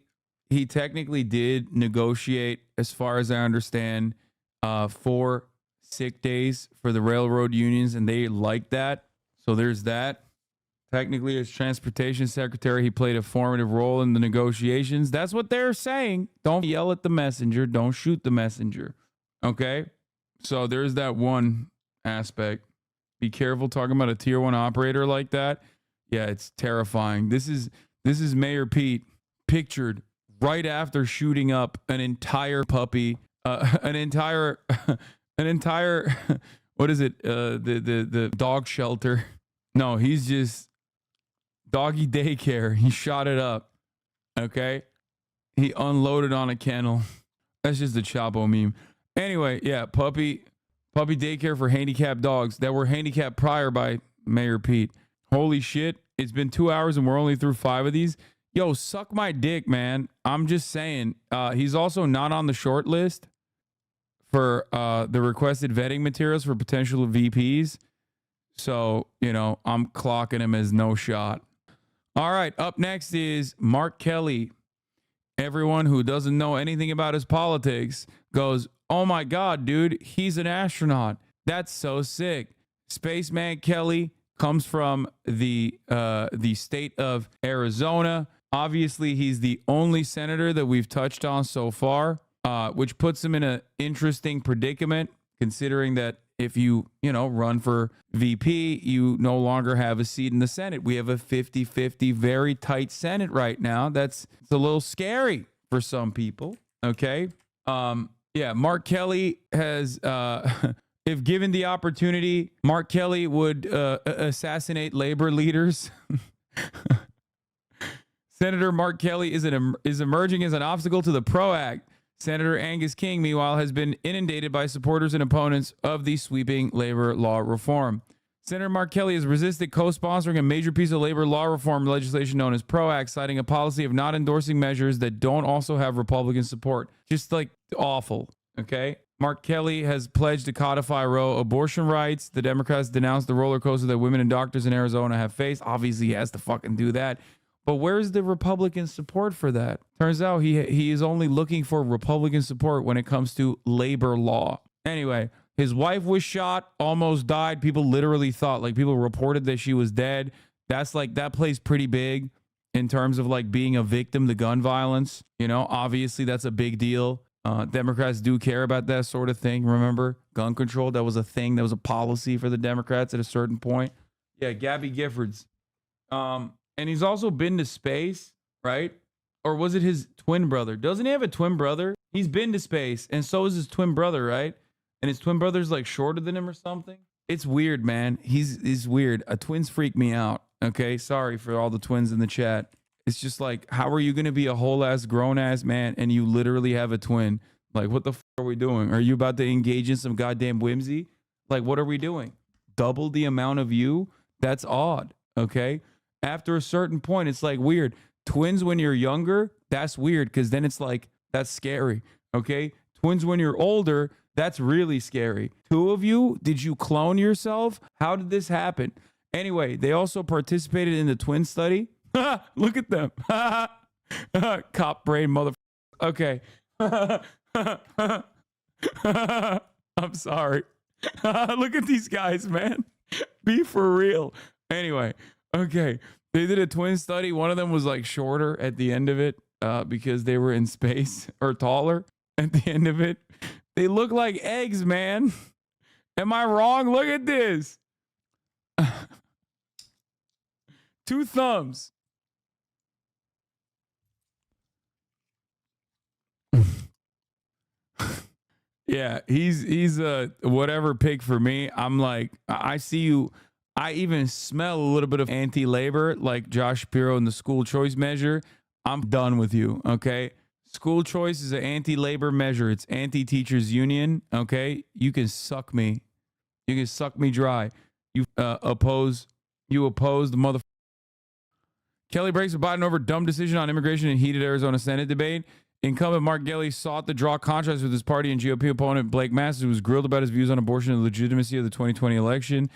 did negotiate, as far as I understand, 4 sick days for the railroad unions, and they liked that. So there's that. Technically, as transportation secretary, he played a formative role in the negotiations. That's what they're saying. Don't yell at the messenger. Don't shoot the messenger. Okay? So there's that one aspect. Be careful talking about a tier 1 operator like that. Yeah, it's terrifying. This is Mayor Pete pictured right after shooting up an entire puppy, an entire what is it? The dog shelter. No, he's just doggy daycare. He shot it up. Okay. He unloaded on a kennel. That's just a Chapo meme. Anyway, yeah, puppy daycare for handicapped dogs that were handicapped prior by Mayor Pete. Holy shit. It's been 2 hours and we're only through 5 of these. Yo, suck my dick, man. I'm just saying. He's also not on the short list for the requested vetting materials for potential VPs. So, you know, I'm clocking him as no shot. All right, up next is Mark Kelly. Everyone who doesn't know anything about his politics goes, oh my God, dude, he's an astronaut. That's so sick. Spaceman Kelly comes from the state of Arizona. Obviously, he's the only senator that we've touched on so far, which puts him in an interesting predicament, considering that if you run for VP, you no longer have a seat in the Senate. We have a 50-50, very tight Senate right now. It's a little scary for some people. Okay. Yeah, Mark Kelly has, if given the opportunity, Mark Kelly would assassinate labor leaders. Senator Mark Kelly is emerging as an obstacle to the PRO Act. Senator Angus King, meanwhile, has been inundated by supporters and opponents of the sweeping labor law reform. Senator Mark Kelly has resisted co-sponsoring a major piece of labor law reform legislation known as PRO Act, citing a policy of not endorsing measures that don't also have Republican support. Just like awful, okay? Mark Kelly has pledged to codify Roe abortion rights. The Democrats denounced the roller coaster that women and doctors in Arizona have faced. Obviously, he has to fucking do that. But where's the Republican support for that? Turns out he is only looking for Republican support when it comes to labor law. Anyway, his wife was shot, almost died. People literally thought, like, people reported that she was dead. That's like, that plays pretty big in terms of like being a victim to gun violence. You know, obviously that's a big deal. Democrats do care about that sort of thing. Remember, gun control, that was a thing. That was a policy for the Democrats at a certain point. Yeah, Gabby Giffords. And he's also been to space, right? Or was it his twin brother? Doesn't he have a twin brother? He's been to space, and so is his twin brother, right? And his twin brother's like shorter than him or something. It's weird, man. He's weird. Twins freak me out. Okay, sorry for all the twins in the chat. It's just like, how are you gonna be a whole ass grown ass man and you literally have a twin? Like, what the are we doing? Are you about to engage in some goddamn whimsy? Like, what are we doing? Double the amount of you? That's odd. Okay. After a certain point, it's like weird. Twins when you're younger, that's weird because then it's like, that's scary. Okay. Twins when you're older, that's really scary. 2 of you, did you clone yourself? How did this happen? Anyway, they also participated in the twin study. Look at them. Cop brain mother. Okay. I'm sorry. Look at these guys, man. Be for real. Anyway. Okay, they did a twin study. One of them was like shorter at the end of it because they were in space, or taller at the end of it. They look like eggs, man. Am I wrong? Look at this. 2 thumbs. Yeah, he's a whatever pick for me. I'm like, I see you. I even smell a little bit of anti-labor, like Josh Shapiro in the school choice measure. I'm done with you. Okay, school choice is an anti-labor measure. It's anti-teachers union. Okay, you can suck me. You can suck me dry. You oppose the mother. Kelly breaks with Biden over dumb decision on immigration in heated Arizona Senate debate. Incumbent Mark Gelly sought to draw contrast with his party and GOP opponent Blake Masters, who was grilled about his views on abortion and the legitimacy of the 2020 election.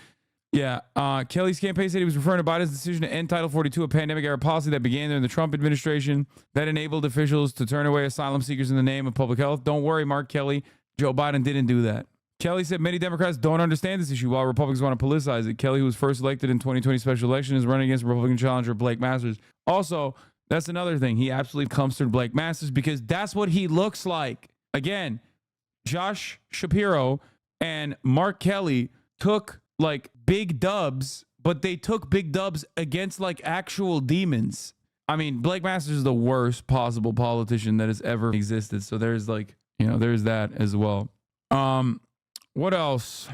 Yeah, Kelly's campaign said he was referring to Biden's decision to end Title 42, a pandemic-era policy that began during the Trump administration that enabled officials to turn away asylum seekers in the name of public health. Don't worry, Mark Kelly. Joe Biden didn't do that. Kelly said many Democrats don't understand this issue while Republicans want to politicize it. Kelly, who was first elected in 2020 special election, is running against Republican challenger Blake Masters. Also, that's another thing. He absolutely comstered Blake Masters because that's what he looks like. Again, Josh Shapiro and Mark Kelly took like big dubs, but they took big dubs against like actual demons. I mean, Blake Masters is the worst possible politician that has ever existed. So there's like, there's that as well. What else?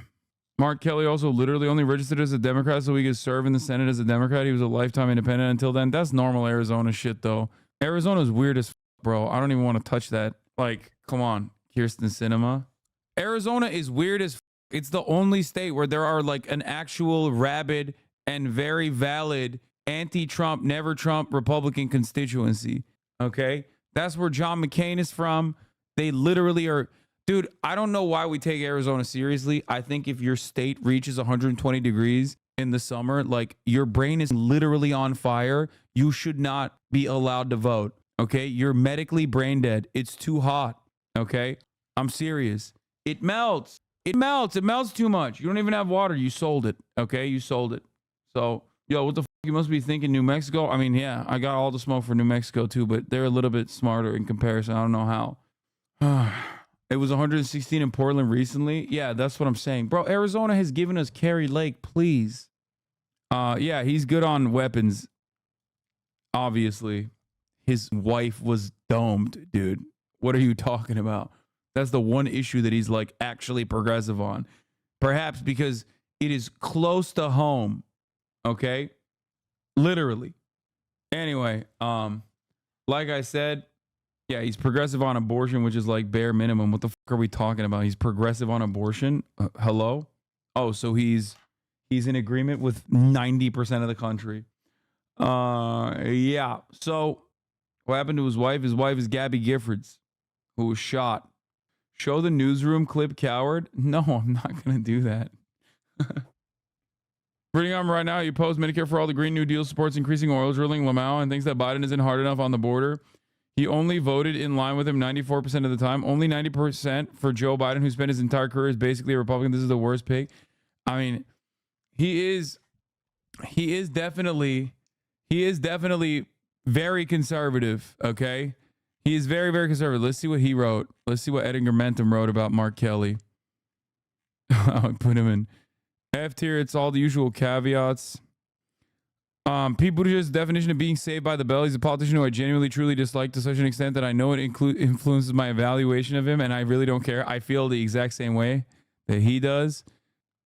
Mark Kelly also literally only registered as a Democrat so he could serve in the Senate as a Democrat. He was a lifetime independent until then. That's normal Arizona shit, though. Arizona's weird as bro. I don't even want to touch that. Like, come on, Kirsten Sinema. Arizona is weird as It's the only state where there are like an actual rabid and very valid anti-Trump, never Trump Republican constituency. Okay? That's where John McCain is from. They literally are. Dude, I don't know why we take Arizona seriously. I think if your state reaches 120 degrees in the summer, like your brain is literally on fire. You should not be allowed to vote. Okay? You're medically brain dead. It's too hot. Okay? I'm serious. It melts. It melts. It melts too much. You don't even have water. You sold it. Okay? You sold it. So, yo, what the fuck? You must be thinking New Mexico. I mean, yeah, I got all the smoke for New Mexico too, but they're a little bit smarter in comparison. I don't know how. It was 116 in Portland recently. Yeah, that's what I'm saying. Bro, Arizona has given us Kerry Lake, please. Yeah, he's good on weapons. Obviously. His wife was domed, dude. What are you talking about? That's the one issue that he's like actually progressive on. Perhaps because it is close to home. Okay? Literally. Anyway, like I said, yeah, he's progressive on abortion, which is like bare minimum. What the fuck are we talking about? He's progressive on abortion? Hello? Oh, so he's in agreement with 90% of the country. Yeah. So what happened to his wife? His wife is Gabby Giffords, who was shot. Show the newsroom clip, coward. No, I'm not going to do that. Reading on right now, he opposed Medicare for All. The Green New Deal supports increasing oil drilling, Lamau, and thinks that Biden isn't hard enough on the border. He only voted in line with him 94% of the time. Only 90% for Joe Biden, who spent his entire career as basically a Republican. This is the worst pick. I mean, he is definitely very conservative, okay? He is very, very conservative. Let's see what he wrote. Let's see what Edgar Mentum wrote about Mark Kelly. I put him in F tier. It's all the usual caveats. Pete Buttigieg's definition of being saved by the bell. He's a politician who I genuinely, truly dislike to such an extent that I know it influences my evaluation of him, and I really don't care. I feel the exact same way that he does.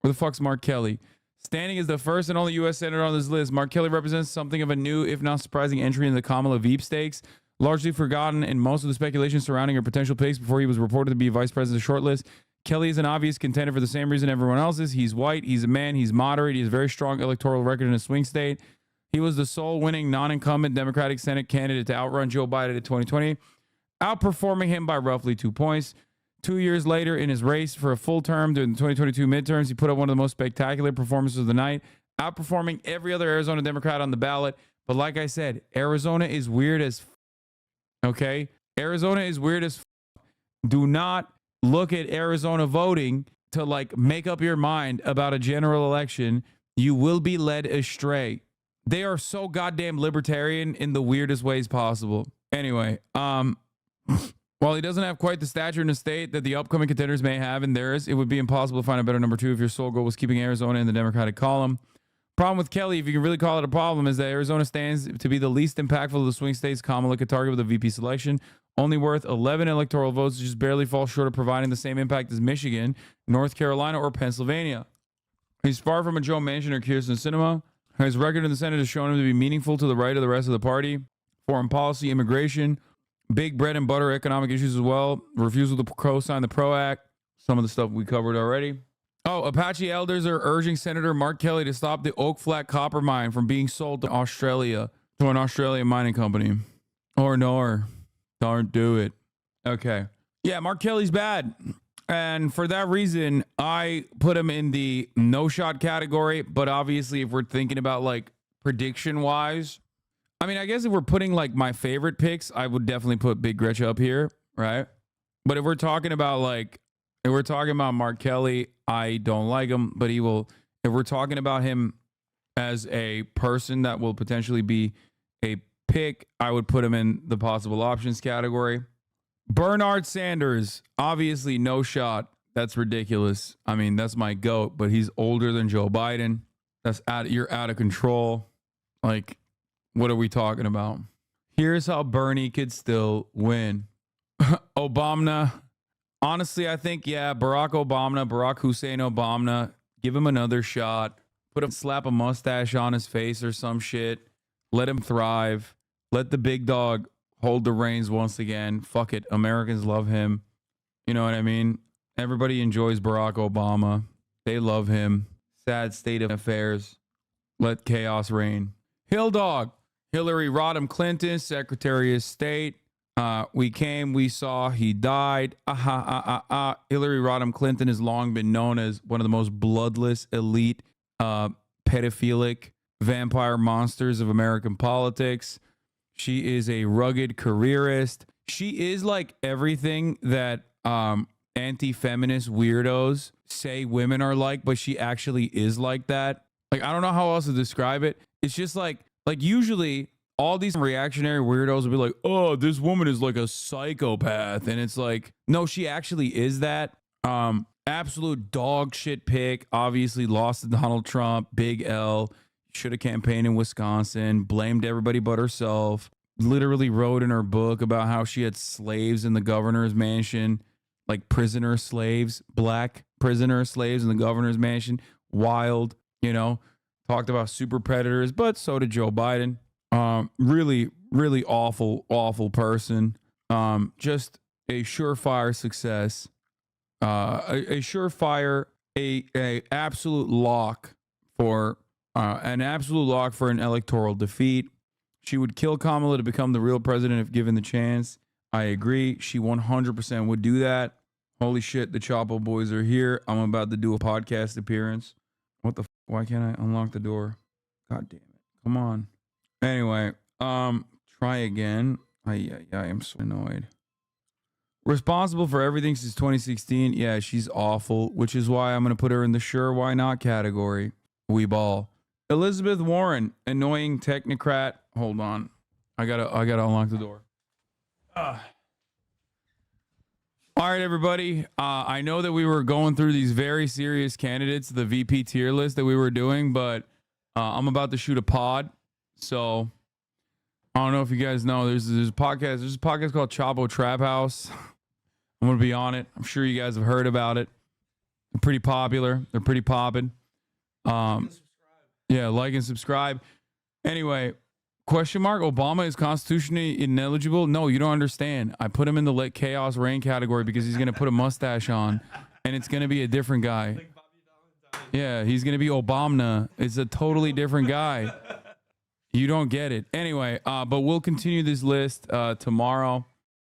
Where the fuck's Mark Kelly? Standing as the first and only U.S. Senator on this list, Mark Kelly represents something of a new, if not surprising, entry in the Kamala Veep stakes, largely forgotten in most of the speculation surrounding her potential picks before he was reported to be vice president's shortlist. Kelly is an obvious contender for the same reason everyone else is. He's white, he's a man, he's moderate, he has a very strong electoral record in a swing state. He was the sole winning non-incumbent Democratic Senate candidate to outrun Joe Biden in 2020, outperforming him by roughly 2 points. 2 years later, in his race for a full term during the 2022 midterms, he put up one of the most spectacular performances of the night, outperforming every other Arizona Democrat on the ballot. But like I said, Arizona is weird as okay? Arizona is weird as Do not look at Arizona voting to like make up your mind about a general election. You will be led astray. They are so goddamn libertarian in the weirdest ways possible. Anyway, while he doesn't have quite the stature in the state that the upcoming contenders may have in theirs, it would be impossible to find a better number two if your sole goal was keeping Arizona in the Democratic column. Problem with Kelly, if you can really call it a problem, is that Arizona stands to be the least impactful of the swing states Kamala could target with a VP selection. Only worth 11 electoral votes, just barely falls short of providing the same impact as Michigan, North Carolina, or Pennsylvania. He's far from a Joe Manchin or Kirsten Sinema. His record in the Senate has shown him to be meaningful to the right of the rest of the party. Foreign policy, immigration, big bread and butter economic issues as well. Refusal to co-sign the PRO Act. Some of the stuff we covered already. Oh, Apache elders are urging Senator Mark Kelly to stop the Oak Flat copper mine from being sold to Australia, to an Australian mining company. Or no, don't do it. Okay. Yeah, Mark Kelly's bad. And for that reason, I put him in the no shot category. But obviously, if we're thinking about like prediction wise, I mean, I guess if we're putting like my favorite picks, I would definitely put Big Gretch up here, right? But if we're talking about Mark Kelly, I don't like him, but he will. If we're talking about him as a person that will potentially be a pick, I would put him in the possible options category. Bernard Sanders, obviously no shot. That's ridiculous. I mean, that's my GOAT, but he's older than Joe Biden. You're out of control. Like, what are we talking about? Here's how Bernie could still win. Obama. Honestly, I think, yeah, Barack Hussein Obama, give him another shot. Slap a mustache on his face or some shit. Let him thrive. Let the big dog hold the reins once again. Fuck it. Americans love him. You know what I mean? Everybody enjoys Barack Obama. They love him. Sad state of affairs. Let chaos reign. Hill Dog. Hillary Rodham Clinton, Secretary of State. We came, we saw, he died. Hillary Rodham Clinton has long been known as one of the most bloodless, elite, pedophilic vampire monsters of American politics. She is a rugged careerist. She is like everything that anti-feminist weirdos say women are like, but she actually is like that. Like, I don't know how else to describe it. It's just like usually all these reactionary weirdos will be like, oh, this woman is like a psychopath. And it's like, no, she actually is that. Absolute dog shit pick. Obviously lost to Donald Trump. Big L. Should have campaigned in Wisconsin. Blamed everybody but herself. Literally wrote in her book about how she had slaves in the governor's mansion. Like prisoner slaves. Black prisoner slaves in the governor's mansion. Wild, you know. Talked about super predators, but so did Joe Biden. Really, really awful person. Just a surefire success. A surefire, a absolute lock for an electoral defeat. She would kill Kamala to become the real president if given the chance. I agree. She 100% would do that. Holy shit, the Chapo boys are here. I'm about to do a podcast appearance. What the why can't I unlock the door? God damn it. Come on. Anyway, try again. I am so annoyed. Responsible for everything since 2016. Yeah, she's awful, which is why I'm going to put her in the sure why not category. We ball. Elizabeth Warren, annoying technocrat. Hold on. I gotta unlock the door. All right, everybody. I know that we were going through these very serious candidates, the VP tier list that we were doing, but I'm about to shoot a pod. So I don't know if you guys know. There's a podcast. There's a podcast called Chapo Trap House. I'm gonna be on it. I'm sure you guys have heard about it. They're pretty popular. They're pretty popping. Yeah, like and subscribe. Anyway, question mark, Obama is constitutionally ineligible? No, you don't understand. I put him in the let chaos reign category because he's going to put a mustache on and it's going to be a different guy. Yeah, he's going to be Obama. It's a totally different guy. You don't get it. Anyway, but we'll continue this list tomorrow.